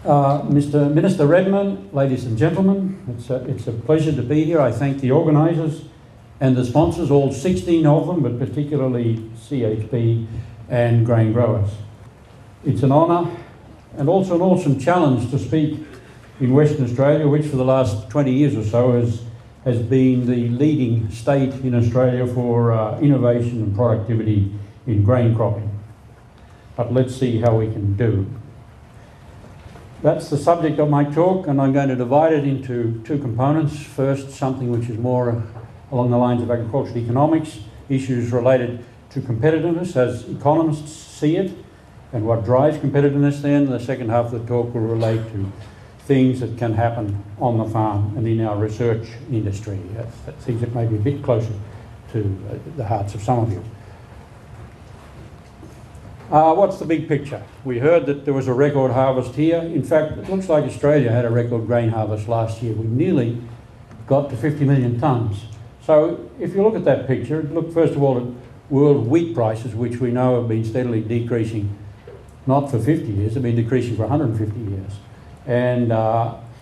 Mr. Minister Redman, ladies and gentlemen, it's a pleasure to be here. I thank the organisers and the sponsors, all 16 of them, but particularly CHP and grain growers. It's an honour and also an awesome challenge to speak in Western Australia, which for the last 20 years or so has been the leading state in Australia for innovation and productivity in grain cropping. But let's see how we can do. That's the subject of my talk, and I'm going to divide it into two components. First, something which is more along the lines of agricultural economics, issues related to competitiveness as economists see it, and what drives competitiveness. Then the second half of the talk will relate to things that can happen on the farm and in our research industry, things that may be a bit closer to the hearts of some of you. What's the big picture? We heard that there was a record harvest here. In fact, it looks like Australia had a record grain harvest last year. We nearly got to 50 million tonnes. So if you look at that picture, look first of all at world wheat prices, which we know have been steadily decreasing, not for 50 years, they've been decreasing for 150 years. And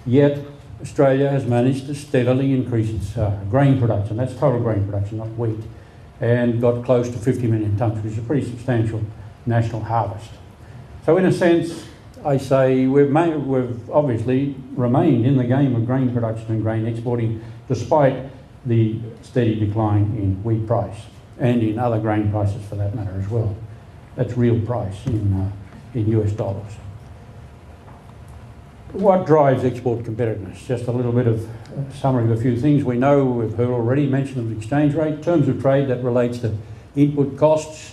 yet Australia has managed to steadily increase its grain production. That's total grain production, not wheat, and got close to 50 million tonnes, which is a pretty substantial national harvest. So in a sense, I say we've obviously remained in the game of grain production and grain exporting despite the steady decline in wheat price and in other grain prices for that matter as well. That's real price in US dollars. What drives export competitiveness? Just a little bit of summary of a few things. We know, we've heard already mention of the exchange rate, terms of trade that relates to input costs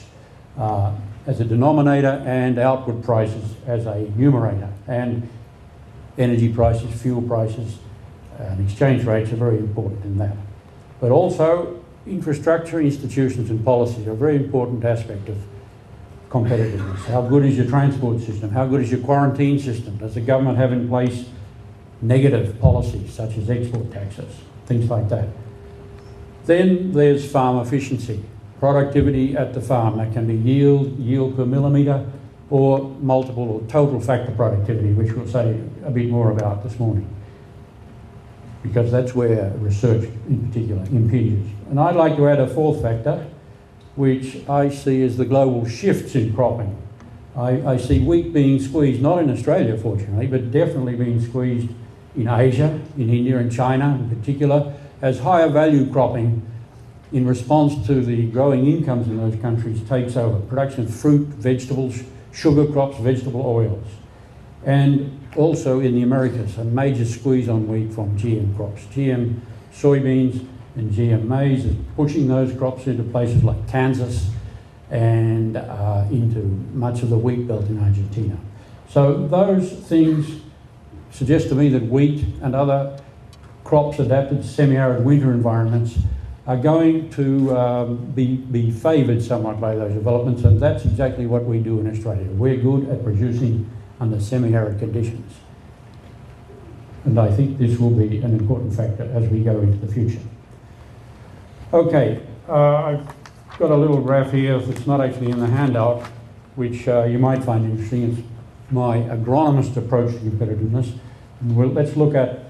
as a denominator and output prices as a numerator, and energy prices, fuel prices, and exchange rates are very important in that. But also infrastructure, institutions and policy are a very important aspect of competitiveness. How good is your transport system? How good is your quarantine system? Does the government have in place negative policies such as export taxes, things like that? Then there's farm efficiency. Productivity at the farm. That can be yield per millimetre, or multiple or total factor productivity, which we'll say a bit more about this morning, because that's where research in particular impinges. And I'd like to add a fourth factor, which I see as the global shifts in cropping. I see wheat being squeezed, not in Australia fortunately, but definitely being squeezed in Asia, in India and China in particular, as higher value cropping in response to the growing incomes in those countries takes over. Production of fruit, vegetables, sugar crops, vegetable oils. And also in the Americas, a major squeeze on wheat from GM crops. GM soybeans and GM maize is pushing those crops into places like Kansas and into much of the wheat belt in Argentina. So those things suggest to me that wheat and other crops adapted to semi-arid winter environments are going to be favoured somewhat by those developments, and that's exactly what we do in Australia. We're good at producing under semi-arid conditions. And I think this will be an important factor as we go into the future. Okay, I've got a little graph here that's not actually in the handout, which you might find interesting. It's my agronomist approach to competitiveness. And let's look at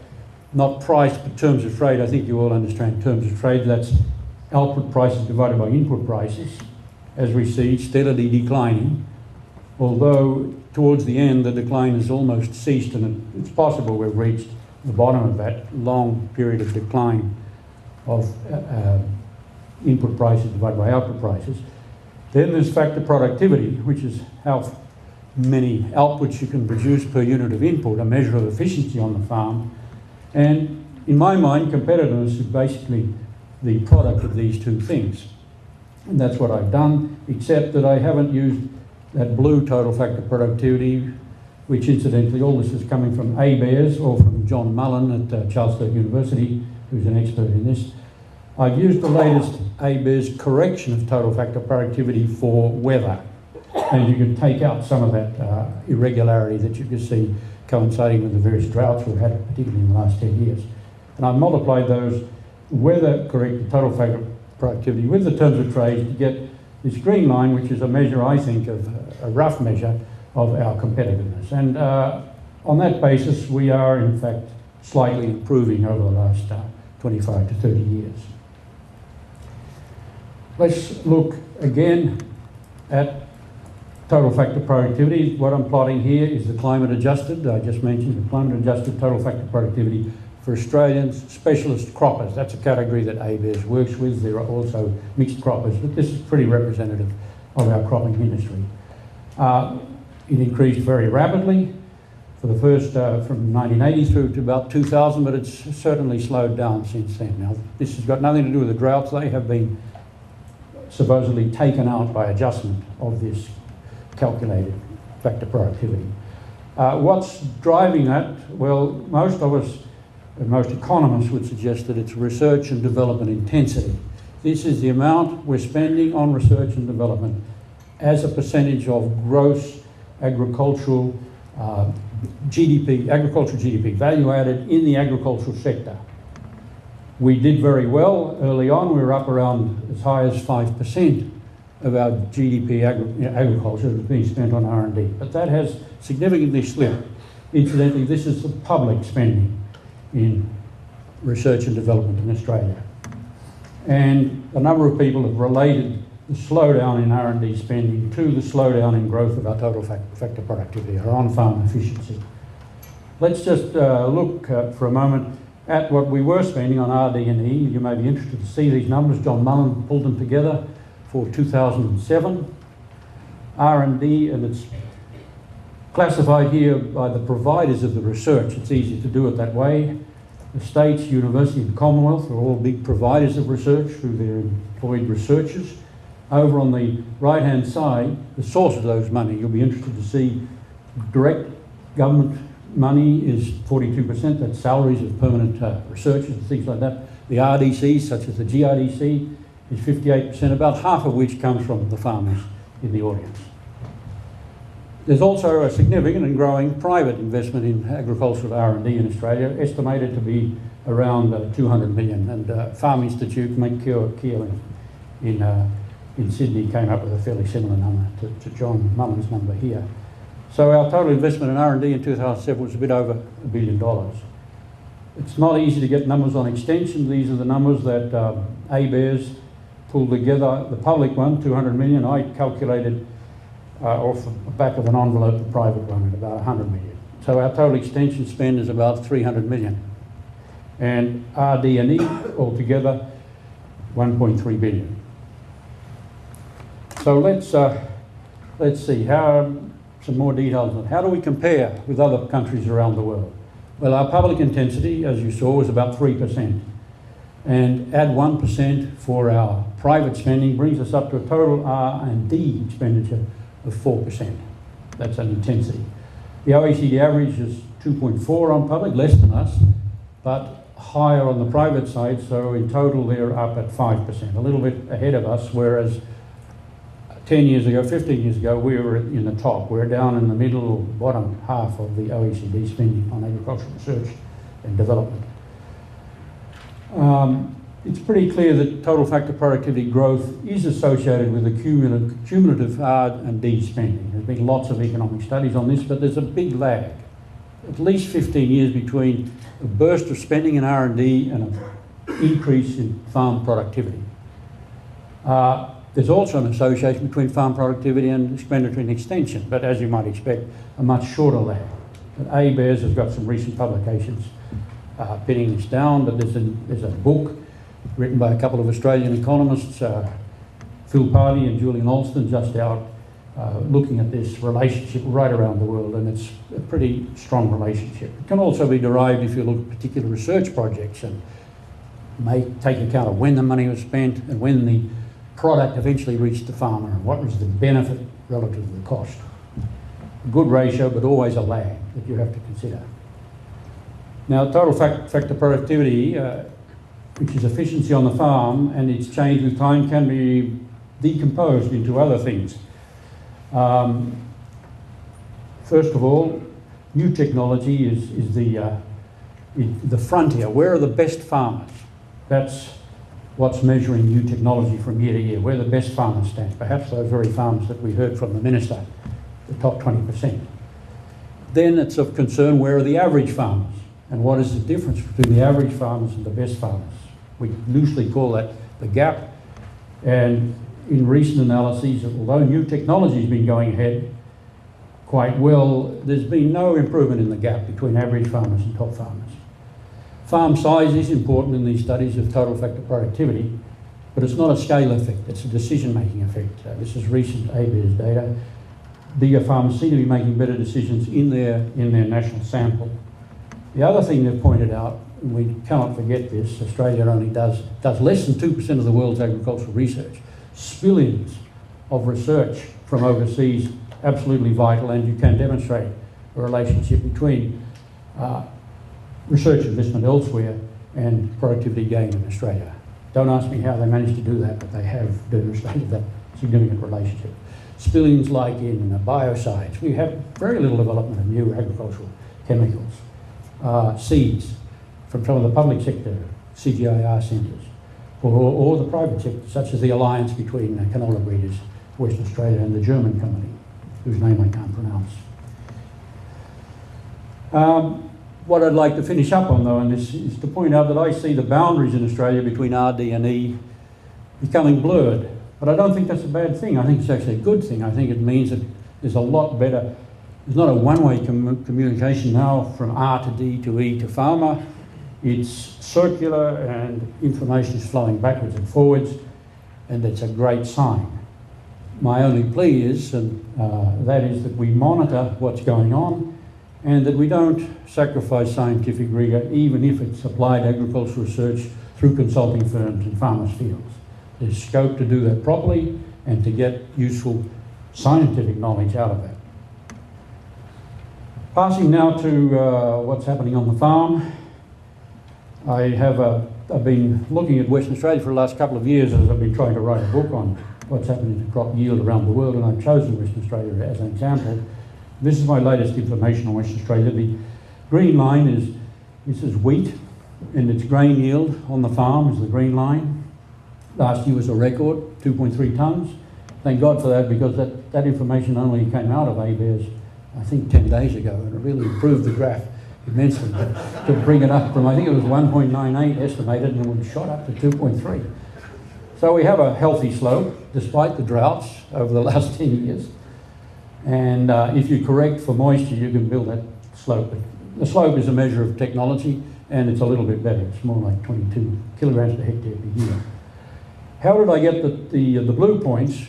not price, but terms of trade. I think you all understand terms of trade. That's output prices divided by input prices, as we see steadily declining, although towards the end the decline has almost ceased, and it's possible we've reached the bottom of that long period of decline of input prices divided by output prices. Then there's factor productivity, which is how many outputs you can produce per unit of input, a measure of efficiency on the farm. And in my mind, competitiveness is basically the product of these two things. And that's what I've done, except that I haven't used that blue total factor productivity, which incidentally all this is coming from ABARES or from John Mullen at Charles Sturt University, who's an expert in this. I've used the latest ABARES correction of total factor productivity for weather. And you can take out some of that irregularity that you can see coinciding with the various droughts we've had, particularly in the last 10 years. And I've multiplied those weather-corrected total factor productivity with the terms of trade to get this green line, which is a measure, I think, of a rough measure of our competitiveness. And on that basis, we are in fact slightly improving over the last 25 to 30 years. Let's look again at total factor productivity. What I'm plotting here is the climate adjusted. I just mentioned the climate adjusted total factor productivity for Australians, specialist croppers. That's a category that ABARES works with. There are also mixed croppers, but this is pretty representative of our cropping industry. It increased very rapidly for the first, from 1980 through to about 2000, but it's certainly slowed down since then. Now, this has got nothing to do with the droughts. They have been supposedly taken out by adjustment of this calculated factor productivity. What's driving that? Well, most of us, and most economists would suggest that it's research and development intensity. This is the amount we're spending on research and development as a percentage of gross agricultural GDP, agricultural GDP, value added in the agricultural sector. We did very well early on. We were up around as high as 5% of our GDP agriculture was being spent on R&D, but that has significantly slipped. Incidentally, this is the public spending in research and development in Australia. And a number of people have related the slowdown in R&D spending to the slowdown in growth of our total factor productivity, our on-farm efficiency. Let's just look for a moment at what we were spending on RD&E. You may be interested to see these numbers. John Mullen pulled them together for 2007. R&D, and it's classified here by the providers of the research. It's easy to do it that way. The states, university and Commonwealth are all big providers of research through their employed researchers. Over on the right-hand side, the source of those money, you'll be interested to see direct government money is 42%. That's salaries of permanent researchers and things like that. The RDCs, such as the GRDC, is 58%, about half of which comes from the farmers in the audience. There's also a significant and growing private investment in agricultural R&D in Australia, estimated to be around 200 million. And Farm Institute, Mike Keogh in Sydney came up with a fairly similar number to John Mullen's number here. So our total investment in R&D in 2007 was a bit over $1 billion. It's not easy to get numbers on extension. These are the numbers that ABARES pulled together. The public one, 200 million, I calculated off the back of an envelope, the private one at about 100 million. So our total extension spend is about 300 million. And RD&E altogether, 1.3 billion. So let's see, some more details on how do we compare with other countries around the world. Well, our public intensity, as you saw, was about 3%. And add 1% for our private spending brings us up to a total R&D expenditure of 4%. That's an intensity. The OECD average is 2.4 on public, less than us, but higher on the private side, so in total they're up at 5%, a little bit ahead of us, whereas 10 years ago, 15 years ago, we were in the top. We're down in the middle or bottom half of the OECD spending on agricultural research and development. It's pretty clear that total factor productivity growth is associated with the cumulative R&D spending. There's been lots of economic studies on this, but there's a big lag, at least 15 years between a burst of spending in R&D and an increase in farm productivity. There's also an association between farm productivity and expenditure in extension, but as you might expect, a much shorter lag. But ABARES has got some recent publications pinning this down, but there's a book written by a couple of Australian economists, Phil Pardey and Julian Alston, just out looking at this relationship right around the world, and it's a pretty strong relationship. It can also be derived if you look at particular research projects and may take account of when the money was spent and when the product eventually reached the farmer and what was the benefit relative to the cost. A good ratio, but always a lag that you have to consider. Now, total factor productivity, which is efficiency on the farm, and its change with time can be decomposed into other things. First of all, new technology is the frontier. Where are the best farmers? That's what's measuring new technology from year to year, where the best farmers stand. Perhaps those very farmers that we heard from the Minister, the top 20%. Then it's of concern, where are the average farmers? And what is the difference between the average farmers and the best farmers? We loosely call that the gap. And in recent analyses, although new technology has been going ahead quite well, there's been no improvement in the gap between average farmers and top farmers. Farm size is important in these studies of total factor productivity, but it's not a scale effect, it's a decision-making effect. This is recent ABARES data. Bigger farmers seem to be making better decisions in their national sample. The other thing they've pointed out, and we cannot forget this, Australia only does less than 2% of the world's agricultural research. Spillions of research from overseas, absolutely vital, and you can demonstrate a relationship between research investment elsewhere and productivity gain in Australia. Don't ask me how they managed to do that, but they have demonstrated that significant relationship. Spillions like in biocides. We have very little development of new agricultural chemicals. Seeds from some of the public sector CGIR centres, or the private sector, such as the alliance between canola breeders, Western Australia, and the German company, whose name I can't pronounce. What I'd like to finish up on, though, and this is to point out that I see the boundaries in Australia between RD&E becoming blurred. But I don't think that's a bad thing. I think it's actually a good thing. I think it means that there's a lot better. There's not a one-way communication now from R to D to E to farmer. It's circular and information is flowing backwards and forwards, and it's a great sign. My only plea is, and that is that we monitor what's going on and that we don't sacrifice scientific rigour, even if it's applied agricultural research through consulting firms in farmers' fields. There's scope to do that properly and to get useful scientific knowledge out of that. Passing now to what's happening on the farm. I've been looking at Western Australia for the last couple of years as I've been trying to write a book on what's happening to crop yield around the world, and I've chosen Western Australia as an example. This is my latest information on Western Australia. The green line this is wheat, and its grain yield on the farm is the green line. Last year was a record, 2.3 tonnes. Thank God for that, because that information only came out of ABARES, I think, 10 days ago, and it really improved the graph immensely to bring it up from, I think it was 1.98 estimated, and it was shot up to 2.3. So we have a healthy slope, despite the droughts over the last 10 years. And if you correct for moisture, you can build that slope. But the slope is a measure of technology, and it's a little bit better. It's more like 22 kilograms per hectare per year. How did I get the blue points?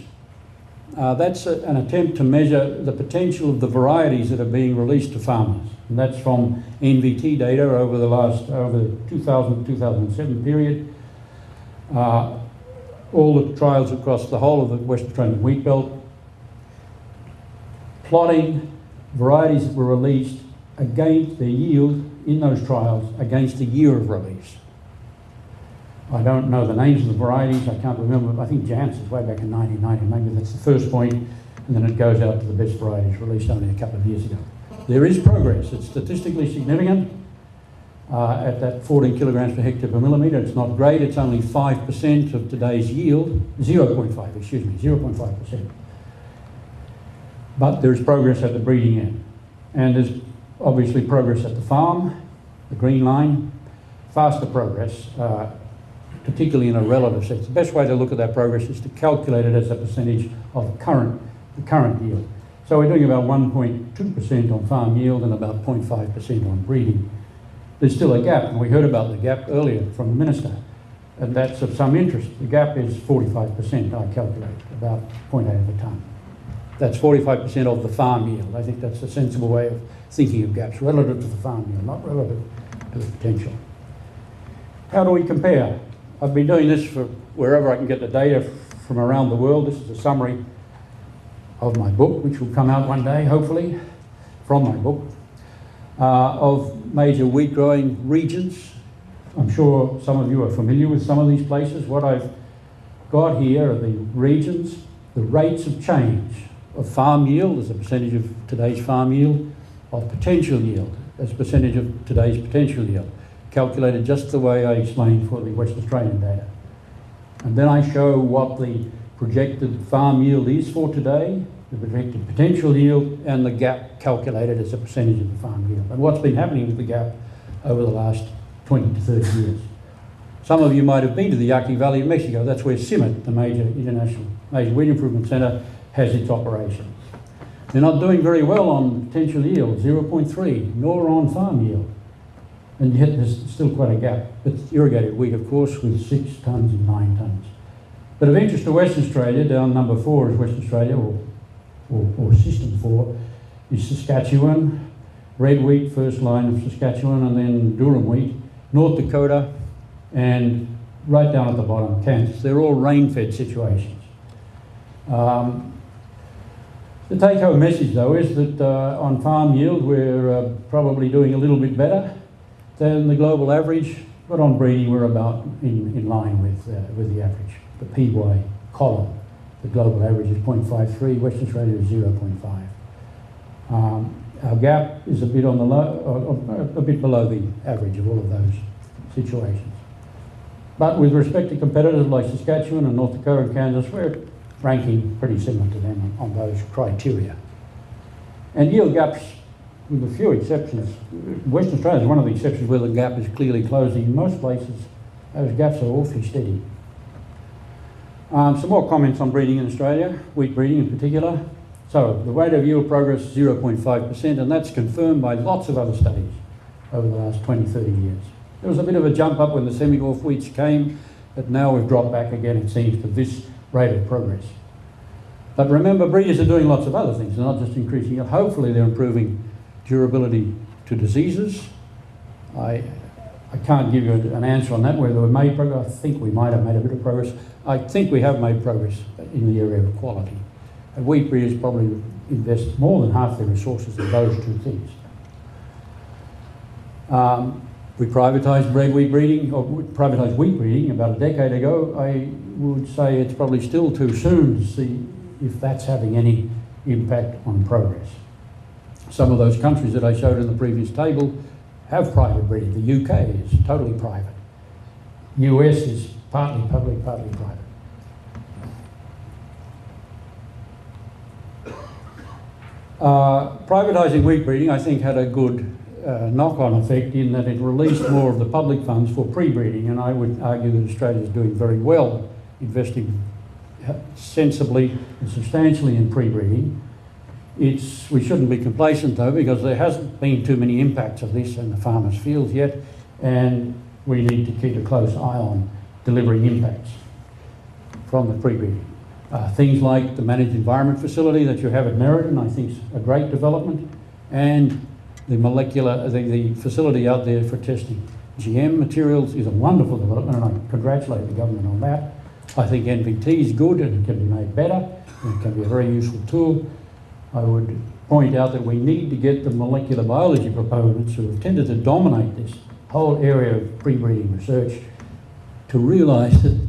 That's an attempt to measure the potential of the varieties that are being released to farmers. And that's from NVT data over the 2000-2007 period. All the trials across the whole of the Western Australian wheat belt, plotting varieties that were released against their yield in those trials against the year of release. I don't know the names of the varieties, I can't remember. I think Jantz is way back in 1990, maybe that's the first point, and then it goes out to the best varieties released only a couple of years ago. There is progress, it's statistically significant at that 14 kilograms per hectare per millimetre. It's not great, it's only 5% of today's yield, 0.5%. But there's progress at the breeding end. And there's obviously progress at the farm, the green line, faster progress, particularly in a relative sense. The best way to look at that progress is to calculate it as a percentage of the current yield. So we're doing about 1.2% on farm yield and about 0.5% on breeding. There's still a gap, and we heard about the gap earlier from the Minister, and that's of some interest. The gap is 45%, I calculate, about 0.8 of a tonne. That's 45% of the farm yield. I think that's a sensible way of thinking of gaps, relative to the farm yield, not relative to the potential. How do we compare? I've been doing this for wherever I can get the data from around the world. This is a summary of my book, which will come out one day, hopefully, from my book, of major wheat growing regions. I'm sure some of you are familiar with some of these places. What I've got here are the regions, the rates of change of farm yield as a percentage of today's farm yield, of potential yield as a percentage of today's potential yield, calculated just the way I explained for the Western Australian data. And then I show what the projected farm yield is for today the projected potential yield, and the gap calculated as a percentage of the farm yield. And what's been happening with the gap over the last 20 to 30 years. Some of you might have been to the Yaqui Valley in Mexico. That's where CIMMYT, the major wheat improvement centre, has its operations. They're not doing very well on potential yield, 0.3, nor on farm yield. And yet there's still quite a gap. It's irrigated wheat, of course, with 6 tonnes and 9 tonnes. But of interest to Western Australia, down number 4 is Western Australia, or system 4, is Saskatchewan, red wheat, first line of Saskatchewan, and then durum wheat, North Dakota, and right down at the bottom, Kansas. They're all rain-fed situations. The take-home message, though, is that on farm yield, we're probably doing a little bit better than the global average, but on breeding, we're about in line with the average. The PY column, the global average is 0.53, Western Australia is 0.5. Our gap is a bit on the low, a bit below the average of all of those situations. But with respect to competitors like Saskatchewan and North Dakota and Kansas, we're ranking pretty similar to them on those criteria. And yield gaps, with a few exceptions, Western Australia is one of the exceptions where the gap is clearly closing. In most places, those gaps are awfully steady. Some more comments on breeding in Australia, wheat breeding in particular. So the rate of yield progress is 0.5%, and that's confirmed by lots of other studies over the last 20, 30 years. There was a bit of a jump up when the semi-dwarf wheats came, but now we've dropped back again, it seems, to this rate of progress. But remember, breeders are doing lots of other things. They're not just increasing it. Hopefully they're improving durability to diseases. I can't give you an answer on that, whether we've made progress. I think we might have made a bit of progress. I think we have made progress in the area of quality. And wheat breeders probably invest more than half their resources in those two things. We privatised red wheat breeding, or privatised wheat breeding about a decade ago. I would say it's probably still too soon to see if that's having any impact on progress. Some of those countries that I showed in the previous table have private breeding. The UK is totally private. US is partly public, partly private. Privatising wheat breeding, I think, had a good knock-on effect in that it released more of the public funds for pre-breeding, and I would argue that Australia is doing very well investing sensibly and substantially in pre-breeding. We shouldn't be complacent, though, because there hasn't been too many impacts of this in the farmers' fields yet, and we need to keep a close eye on delivering impacts from the pre-breeding. Things like the managed environment facility that you have at Merredin, I think is a great development, and the facility out there for testing GM materials is a wonderful development, and I congratulate the government on that. I think NVT is good and it can be made better, and it can be a very useful tool. I would point out that we need to get the molecular biology proponents who have tended to dominate this whole area of pre-breeding research to realise that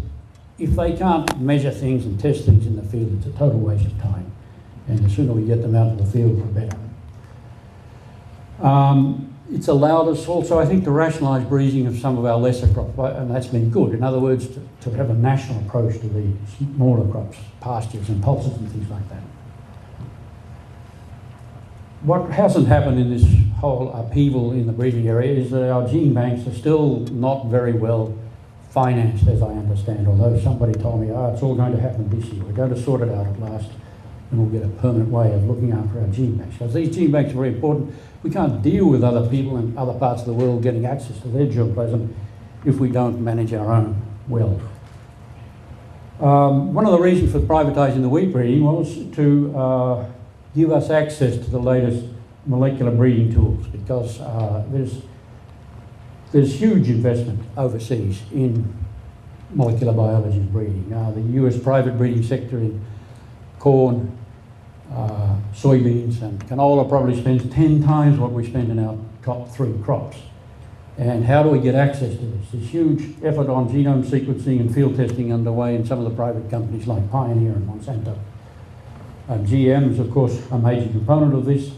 if they can't measure things and test things in the field, it's a total waste of time. And the sooner we get them out of the field, the better. It's allowed us also, I think, to rationalise breeding of some of our lesser crops, and that's been good. In other words, to have a national approach to the smaller crops, pastures and pulses and things like that. What hasn't happened in this whole upheaval in the breeding area is that our gene banks are still not very well financed, as I understand, although somebody told me, it's all going to happen this year. We're going to sort it out at last, and we'll get a permanent way of looking after our gene banks. Because these gene banks are very important. We can't deal with other people in other parts of the world getting access to their germplasm if we don't manage our own well. One of the reasons for privatising the wheat breeding was to give us access to the latest molecular breeding tools, because there's huge investment overseas in molecular biology and breeding. The US private breeding sector in corn, soybeans and canola probably spends 10 times what we spend in our top 3 crops. And how do we get access to this? There's huge effort on genome sequencing and field testing underway in some of the private companies like Pioneer and Monsanto. GM is, of course, a major component of this.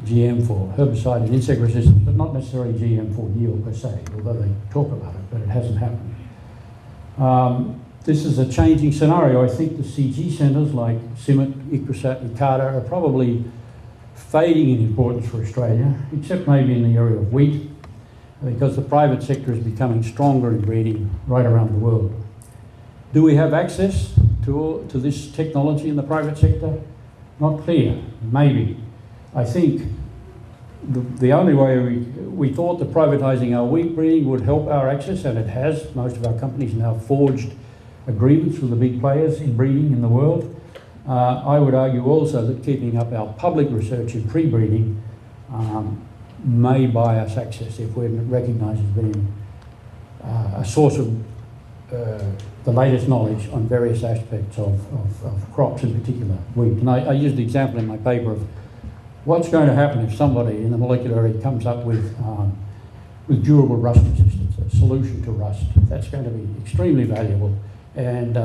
GM for herbicide and insect resistance, but not necessarily GM for yield per se, although they talk about it, but it hasn't happened. This is a changing scenario. I think the CG centres like CIMMIT, ICRISAT, ICARDA are probably fading in importance for Australia, except maybe in the area of wheat, because the private sector is becoming stronger in breeding right around the world. Do we have access to this technology in the private sector? Not clear, maybe. I think the only way we thought that privatising our wheat breeding would help our access, and it has. Most of our companies now forged agreements with the big players in breeding in the world. I would argue also that keeping up our public research in pre-breeding may buy us access if we're recognised as being a source of the latest knowledge on various aspects of crops, in particular wheat. And I used the example in my paper of what's going to happen if somebody in the molecular area comes up with durable rust resistance, a solution to rust. That's going to be extremely valuable, and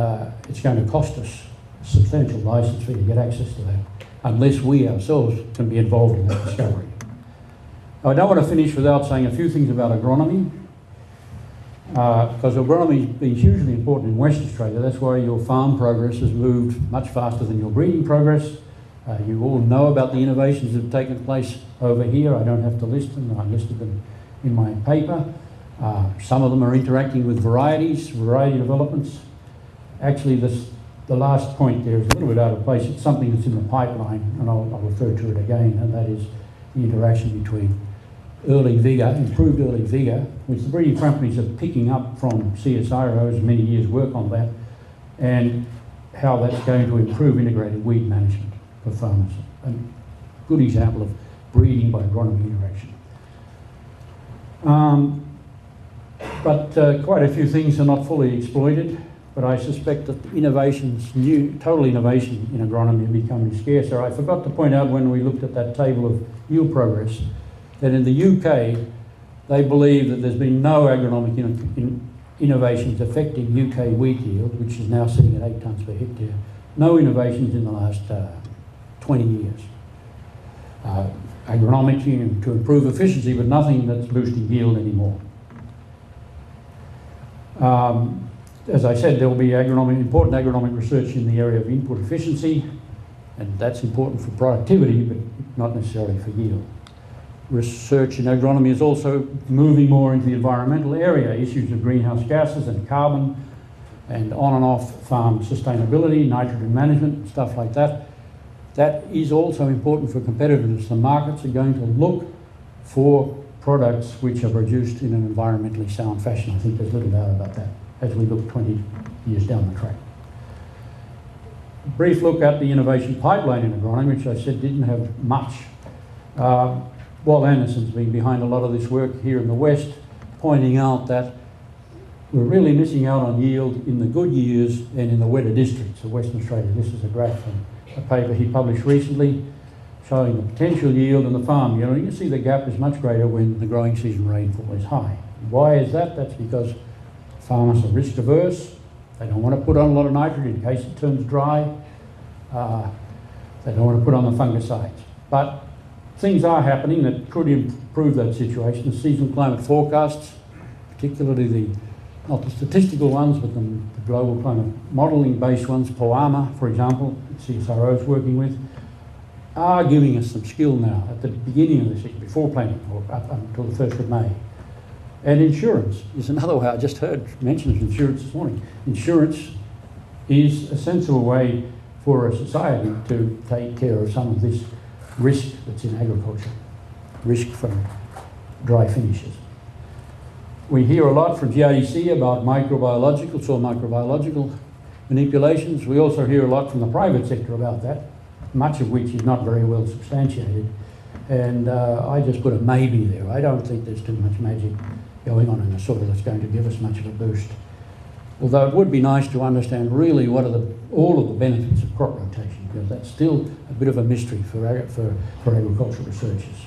it's going to cost us a substantial licence fee to get access to that, unless we ourselves can be involved in that discovery. I don't want to finish without saying a few things about agronomy, because agronomy has been hugely important in West Australia. That's why your farm progress has moved much faster than your breeding progress. You all know about the innovations that have taken place over here. I don't have to list them. I listed them in my paper. Some of them are interacting with varieties, variety developments. Actually, the last point there is a little bit out of place. It's something that's in the pipeline, and I'll refer to it again, and that is the interaction between early vigour, improved early vigour, which the breeding companies are picking up from CSIRO's many years' work on that, and how that's going to improve integrated weed management for farmers. A good example of breeding by agronomy interaction. But quite a few things are not fully exploited, but I suspect that innovations, total innovation in agronomy are becoming scarcer. I forgot to point out when we looked at that table of yield progress that in the UK they believe that there's been no agronomic innovations affecting UK wheat yield, which is now sitting at 8 tonnes per hectare. No innovations in the last 20 years. Agronomic to improve efficiency, but nothing that's boosting yield anymore. As I said, there will be important agronomic research in the area of input efficiency, and that's important for productivity, but not necessarily for yield. Research in agronomy is also moving more into the environmental area, issues of greenhouse gases and carbon, and on and off farm sustainability, nitrogen management, stuff like that. That is also important for competitiveness. The markets are going to look for products which are produced in an environmentally sound fashion. I think there's little doubt about that as we look 20 years down the track. A brief look at the innovation pipeline in agronomy, which I said didn't have much. Walt Anderson's been behind a lot of this work here in the West, pointing out that we're really missing out on yield in the good years and in the wetter districts of Western Australia. This is a graph from a paper he published recently showing the potential yield in the farm. You can see the gap is much greater when the growing season rainfall is high. Why is that? That's because farmers are risk averse. They don't want to put on a lot of nitrogen in case it turns dry. They don't want to put on the fungicides. But things are happening that could improve that situation. The seasonal climate forecasts, particularly not the statistical ones, but the global climate modelling based ones, POAMA, for example, CSIRO is working with, are giving us some skill now at the beginning of the season, before planting, or up until the 1st of May. And insurance is another way. I just heard mention of insurance this morning. Insurance is a sensible way for a society to take care of some of this risk that's in agriculture, risk from dry finishes. We hear a lot from GRDC about microbiological, soil microbiological manipulations. We also hear a lot from the private sector about that, much of which is not very well substantiated. And I just put a maybe there. I don't think there's too much magic going on in the soil that's going to give us much of a boost. Although it would be nice to understand really what are all of the benefits of crop rotation, because that's still a bit of a mystery for agricultural researchers.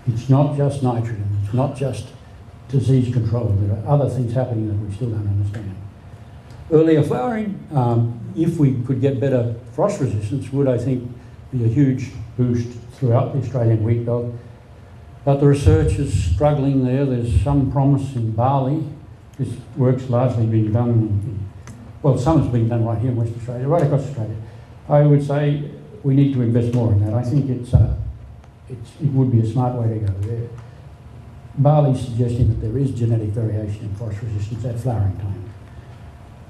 It's not just nitrogen, it's not just disease control. There are other things happening that we still don't understand. Earlier flowering, if we could get better frost resistance, would, I think, be a huge boost throughout the Australian wheat belt. But the research is struggling there. There's some promise in barley. This work's largely being done well, some has been done right here in Western Australia, right across Australia. I would say we need to invest more in that. I think it would be a smart way to go there. Barley's suggesting that there is genetic variation in frost resistance at flowering time.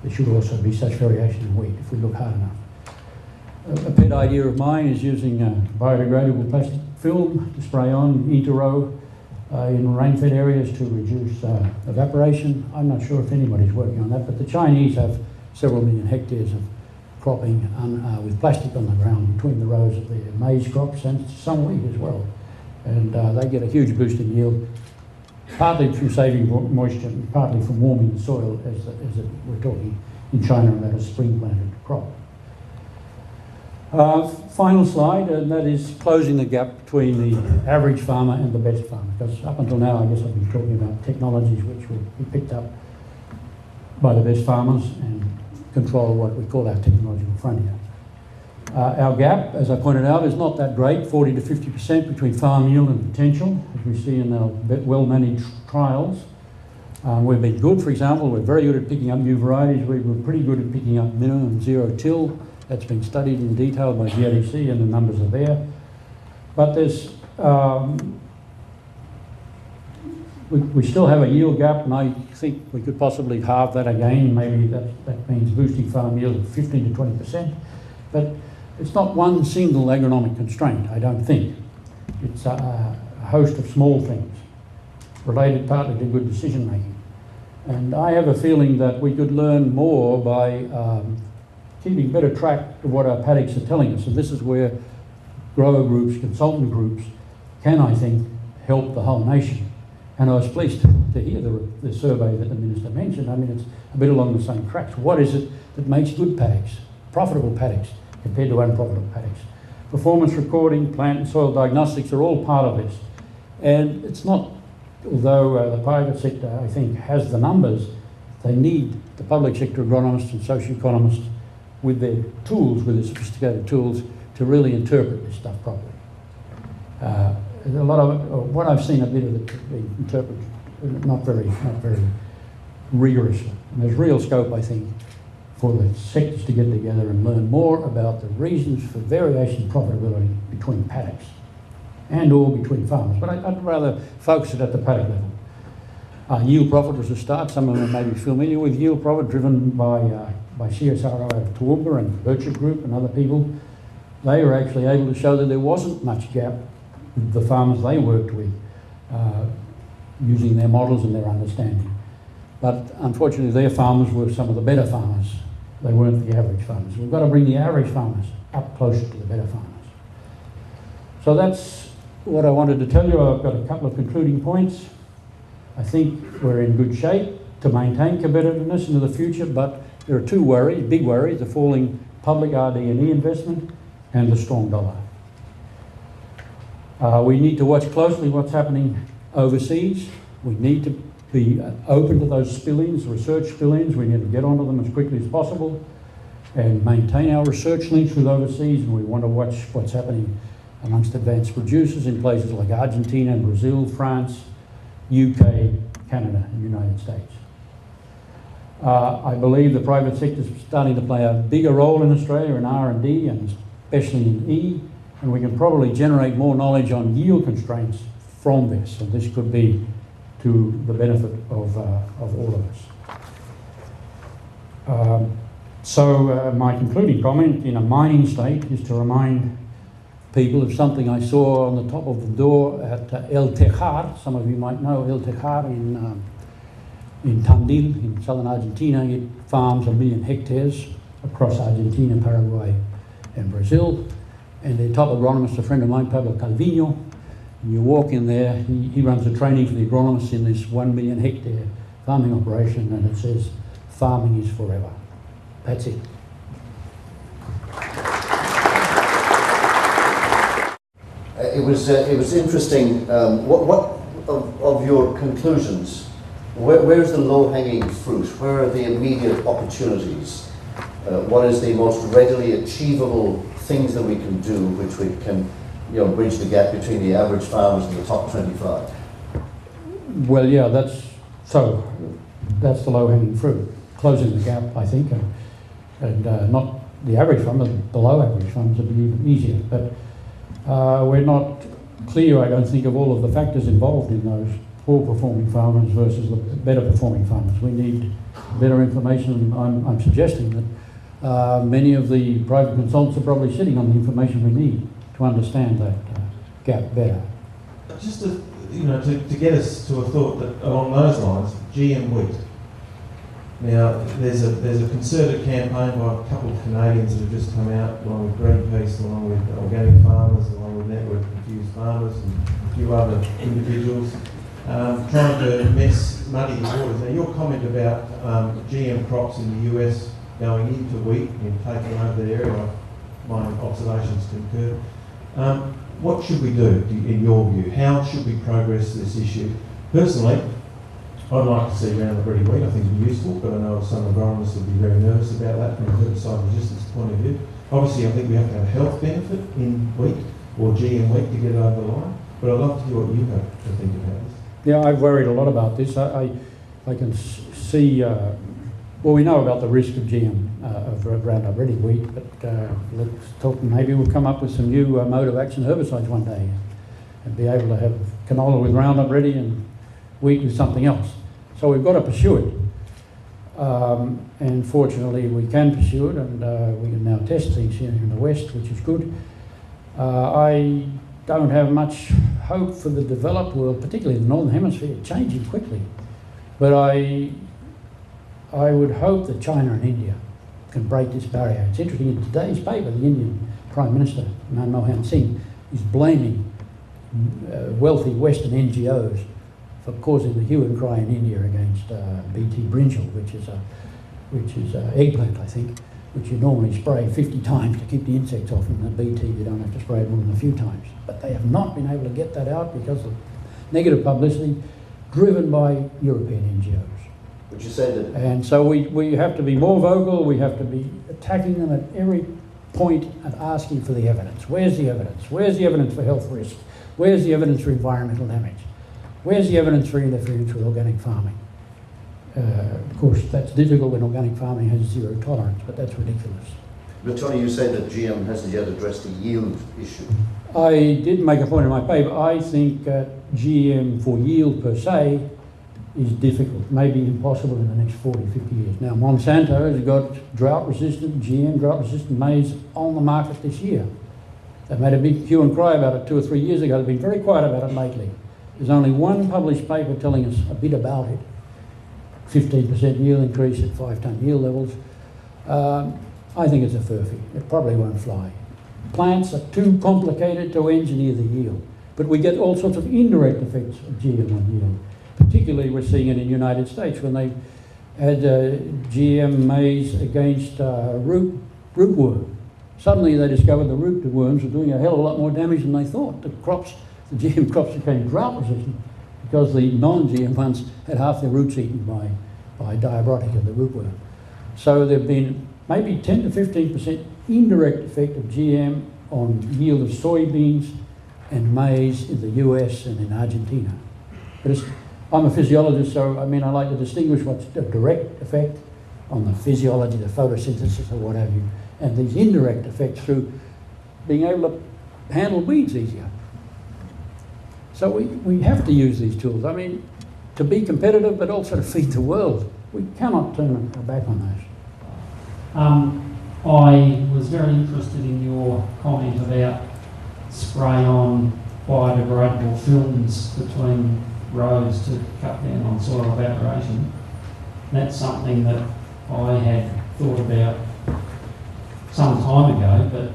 There should also be such variation in wheat if we look hard enough. A pet idea of mine is using biodegradable plastic film to spray on interrow in rain-fed areas to reduce evaporation. I'm not sure if anybody's working on that, but the Chinese have several million hectares of cropping with plastic on the ground between the rows of their maize crops and some wheat as well. And they get a huge boost in yield, partly from saving moisture and partly from warming the soil as we're talking in China about a spring planted crop. Final slide, and that is closing the gap between the average farmer and the best farmer, because up until now I guess I've been talking about technologies which will be picked up by the best farmers and control what we call our technological frontier. Our gap, as I pointed out, is not that great, 40 to 50% between farm yield and potential, as we see in our well-managed trials. We've been good, for example, we're very good at picking up new varieties. We were pretty good at picking up minimum zero till. That's been studied in detail by GRDC and the numbers are there. But there's, we still have a yield gap, and I think we could possibly halve that again. Maybe that means boosting farm yield of 15 to 20%. But it's not one single agronomic constraint, I don't think. It's a host of small things related partly to good decision making. And I have a feeling that we could learn more by keeping better track of what our paddocks are telling us. And this is where grower groups, consultant groups can, I think, help the whole nation. And I was pleased to hear the survey that the Minister mentioned. I mean, it's a bit along the same tracks. What is it that makes good paddocks, profitable paddocks, compared to unprofitable paddocks? Performance recording, plant and soil diagnostics are all part of this. And it's not, although the private sector, I think, has the numbers, they need the public sector agronomists and socioeconomists with their tools, with their sophisticated tools, to really interpret this stuff properly. A lot of what I've seen a bit of it being interpreted not very rigorously. And there's real scope, I think, for the sectors to get together and learn more about the reasons for variation in profitability between paddocks and or between farmers. But I'd rather focus it at the paddock level. Yield profit was a start. Some of them may be familiar with yield profit, driven by CSIRO out of Toowoomba and Birchip Group and other people. They were actually able to show that there wasn't much gap with the farmers they worked with, using their models and their understanding. But unfortunately, their farmers were some of the better farmers. They weren't the average farmers. We've got to bring the average farmers up closer to the better farmers. So that's what I wanted to tell you. I've got a couple of concluding points. I think we're in good shape to maintain competitiveness into the future, but there are two worries, big worries: the falling public RD&E investment and the strong dollar. We need to watch closely what's happening overseas. We need to be open to those spill-ins, research spill-ins. We need to get onto them as quickly as possible and maintain our research links with overseas. And we want to watch what's happening amongst advanced producers in places like Argentina, Brazil, France, UK, Canada, and United States. I believe the private sector is starting to play a bigger role in Australia in R&D and especially in E, and we can probably generate more knowledge on yield constraints from this, and this could be to the benefit of all of us. So my concluding comment in a mining state is to remind people of something I saw on the top of the door at El Tejar. Some of you might know El Tejar in Tandil, in southern Argentina. It farms 1 million hectares across Argentina, Paraguay, and Brazil. And their top agronomist, a friend of mine, Pablo Calvino. And you walk in there, he runs the training for the agronomists in this 1 million hectare farming operation, and it says, farming is forever. That's it. It was interesting. What of your conclusions? Where's the low-hanging fruit? Where are the immediate opportunities? What is the most readily achievable things that we can do, which we can, bridge the gap between the average farmers and the top 25? Well, yeah, that's the low-hanging fruit. closing the gap, I think, and not the average farm, but below average farms would be even easier. But we're not clear, I don't think, of all of the factors involved in those poor performing farmers versus the better performing farmers. We need better information. I'm suggesting that many of the private consultants are probably sitting on the information we need to understand that gap better. Just to get us to a thought that along those lines, GM wheat. Now, there's a concerted campaign by a couple of Canadians that have just come out, along with Greenpeace, along with organic farmers, along with Network Confused Farmers, and a few other individuals, trying to muddy the waters. Now, your comment about GM crops in the US going into wheat and taking over the area, my observations concur. What should we do, in your view? How should we progress this issue? Personally, I'd like to see roundup ready wheat. I think it'd be useful, but I know some agronomists would be very nervous about that from a herbicide resistance point of view. Obviously, I think we have to have a health benefit in wheat or GM wheat to get it over the line, but I'd love to hear what you have to think about this. Yeah, I've worried a lot about this. I can see, well, we know about the risk of GM, of Roundup Ready wheat, but let's talk, maybe we'll come up with some new mode of action herbicides one day and be able to have canola with Roundup Ready and wheat with something else. So we've got to pursue it. And fortunately we can pursue it, and we can now test things here in the West, which is good. I don't have much hope for the developed world, particularly in the Northern Hemisphere, changing quickly. But I would hope that China and India can break this barrier. It's interesting, in today's paper, the Indian Prime Minister, Manmohan Singh, is blaming wealthy Western NGOs for causing the hue and cry in India against BT brinjal, which is eggplant, I think, which you normally spray 50 times to keep the insects off, and the BT you don't have to spray it more than a few times. But they have not been able to get that out because of negative publicity driven by European NGOs. Would you say that? And so we have to be more vocal, we have to be attacking them at every point and asking for the evidence. Where's the evidence? Where's the evidence for health risk? Where's the evidence for environmental damage? Where's the evidence for interference with organic farming? Of course, that's difficult when organic farming has zero tolerance, but that's ridiculous. But Tony, you say that GM hasn't yet addressed the yield issue. I did make a point in my paper. I think GM for yield per se is difficult, maybe impossible in the next 40, 50 years. Now, Monsanto has got drought-resistant, GM drought-resistant maize on the market this year. They made a big hue and cry about it 2 or 3 years ago. They've been very quiet about it lately. There's only one published paper telling us a bit about it. 15% yield increase at 5-ton yield levels. I think it's a furphy. It probably won't fly. Plants are too complicated to engineer the yield, but we get all sorts of indirect effects of GM on yield. Particularly, we're seeing it in the United States when they had GM maize against rootworm. Suddenly, they discovered the rootworms were doing a hell of a lot more damage than they thought. The GM crops became drought resistant because the non-GM ones had half their roots eaten by diabrotica, the rootworm. So there have been maybe 10 to 15% indirect effect of GM on yield of soybeans and maize in the US and in Argentina. But I'm a physiologist, so I like to distinguish what's a direct effect on the physiology, the photosynthesis or what have you, and these indirect effects through being able to handle weeds easier. So we have to use these tools, to be competitive, but also to feed the world. We cannot turn our back on those. I was very interested in your comment about spray-on biodegradable films between rows to cut down on soil evaporation. That's something that I had thought about some time ago, but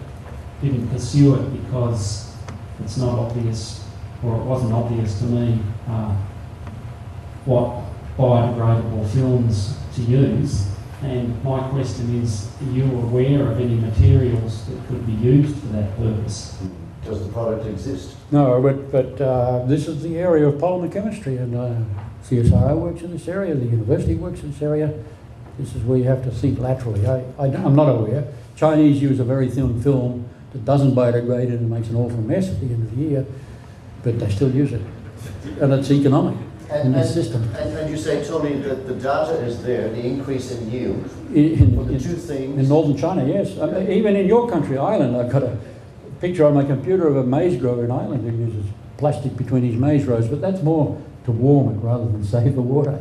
didn't pursue it because it's not obvious, or it wasn't obvious to me what biodegradable films to use. And my question is, are you aware of any materials that could be used for that purpose? Does the product exist? No, but this is the area of polymer chemistry, and CSIRO works in this area, the university works in this area. This is where you have to think laterally. I'm not aware. Chinese use a very thin film that doesn't biodegrade and makes an awful mess at the end of the year, but they still use it, and it's economic. in this system. And you say, Tony, that the data is there, the increase in yield for the two things. In northern China, yes. I mean, even in your country, Ireland, I've got a picture on my computer of a maize grower in Ireland who uses plastic between his maize rows, but that's more to warm it rather than save the water.